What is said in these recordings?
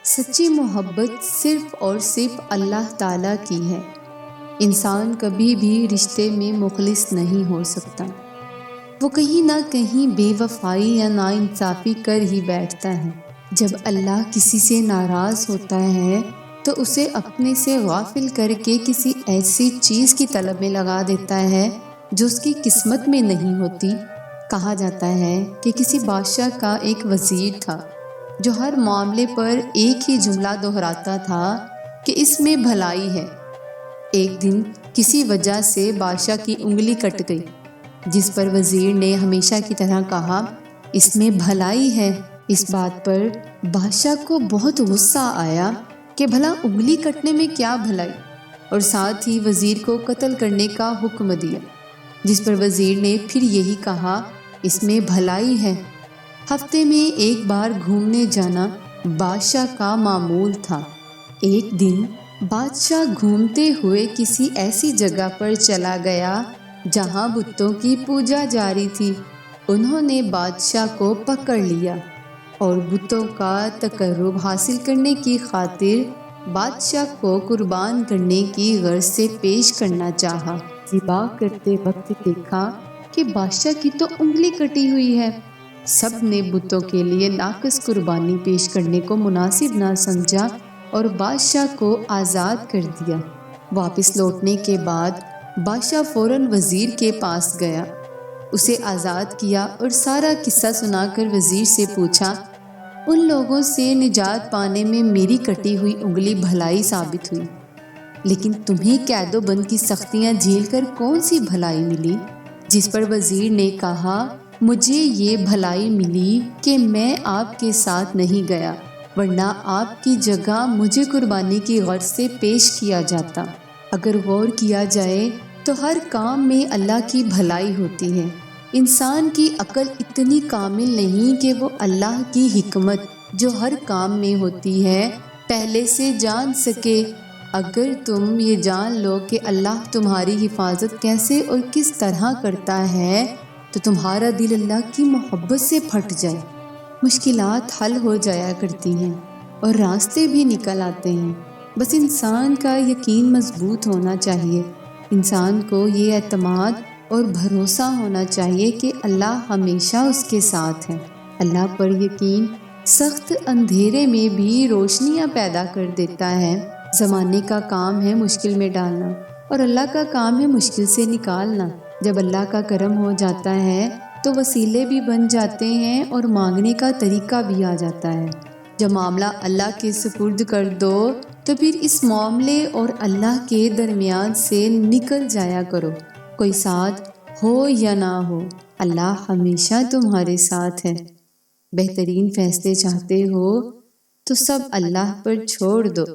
سچی محبت صرف اور صرف اللہ تعالیٰ کی ہے۔ انسان کبھی بھی رشتے میں مخلص نہیں ہو سکتا۔ وہ کہیں نہ کہیں بے وفائی یا ناانصافی کر ہی بیٹھتا ہے۔ جب اللہ کسی سے ناراض ہوتا ہے تو اسے اپنے سے غافل کر کے کسی ایسی چیز کی طلب میں لگا دیتا ہے جو اس کی قسمت میں نہیں ہوتی۔ کہا جاتا ہے کہ کسی بادشاہ کا ایک وزیر تھا جو ہر معاملے پر ایک ہی جملہ دہراتا تھا کہ اس میں بھلائی ہے۔ ایک دن کسی وجہ سے بادشاہ کی انگلی کٹ گئی، جس پر وزیر نے ہمیشہ کی طرح کہا، اس میں بھلائی ہے۔ اس بات پر بادشاہ کو بہت غصہ آیا کہ بھلا انگلی کٹنے میں کیا بھلائی، اور ساتھ ہی وزیر کو قتل کرنے کا حکم دیا، جس پر وزیر نے پھر یہی کہا، اس میں بھلائی ہے۔ ہفتے میں ایک بار گھومنے جانا بادشاہ کا معمول تھا۔ ایک دن بادشاہ گھومتے ہوئے کسی ایسی جگہ پر چلا گیا جہاں بتوں کی پوجا جاری تھی۔ انہوں نے بادشاہ کو پکڑ لیا اور بتوں کا تقرب حاصل کرنے کی خاطر بادشاہ کو قربان کرنے کی غرض سے پیش کرنا چاہا۔ ذبح کرتے وقت دیکھا کہ بادشاہ کی تو انگلی کٹی ہوئی ہے۔ سب نے بتوں کے لیے ناقص قربانی پیش کرنے کو مناسب نہ سمجھا اور بادشاہ کو آزاد کر دیا۔ واپس لوٹنے کے بعد بادشاہ فوراً وزیر کے پاس گیا، اسے آزاد کیا اور سارا قصہ سنا کر وزیر سے پوچھا، ان لوگوں سے نجات پانے میں میری کٹی ہوئی انگلی بھلائی ثابت ہوئی، لیکن تمہیں قید و بند کی سختیاں جھیل کر کون سی بھلائی ملی؟ جس پر وزیر نے کہا، مجھے یہ بھلائی ملی کہ میں آپ کے ساتھ نہیں گیا، ورنہ آپ کی جگہ مجھے قربانی کی غرض سے پیش کیا جاتا۔ اگر غور کیا جائے تو ہر کام میں اللہ کی بھلائی ہوتی ہے۔ انسان کی عقل اتنی کامل نہیں کہ وہ اللہ کی حکمت جو ہر کام میں ہوتی ہے پہلے سے جان سکے۔ اگر تم یہ جان لو کہ اللہ تمہاری حفاظت کیسے اور کس طرح کرتا ہے تو تمہارا دل اللہ کی محبت سے پھٹ جائے، مشکلات حل ہو جایا کرتی ہیں اور راستے بھی نکل آتے ہیں۔ بس انسان کا یقین مضبوط ہونا چاہیے۔ انسان کو یہ اعتماد اور بھروسہ ہونا چاہیے کہ اللہ ہمیشہ اس کے ساتھ ہے۔ اللہ پر یقین سخت اندھیرے میں بھی روشنیاں پیدا کر دیتا ہے۔ زمانے کا کام ہے مشکل میں ڈالنا اور اللہ کا کام ہے مشکل سے نکالنا۔ جب اللہ کا کرم ہو جاتا ہے تو وسیلے بھی بن جاتے ہیں اور مانگنے کا طریقہ بھی آ جاتا ہے۔ جب معاملہ اللہ کے سپرد کر دو تو پھر اس معاملے اور اللہ کے درمیان سے نکل جایا کرو۔ کوئی ساتھ ہو یا نہ ہو، اللہ ہمیشہ تمہارے ساتھ ہے۔ بہترین فیصلے چاہتے ہو تو سب اللہ پر چھوڑ دو۔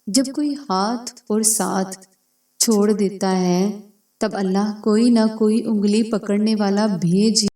جب کوئی ہاتھ اور ساتھ چھوڑ دیتا ہے تب اللہ کوئی نہ کوئی انگلی پکڑنے والا بھیج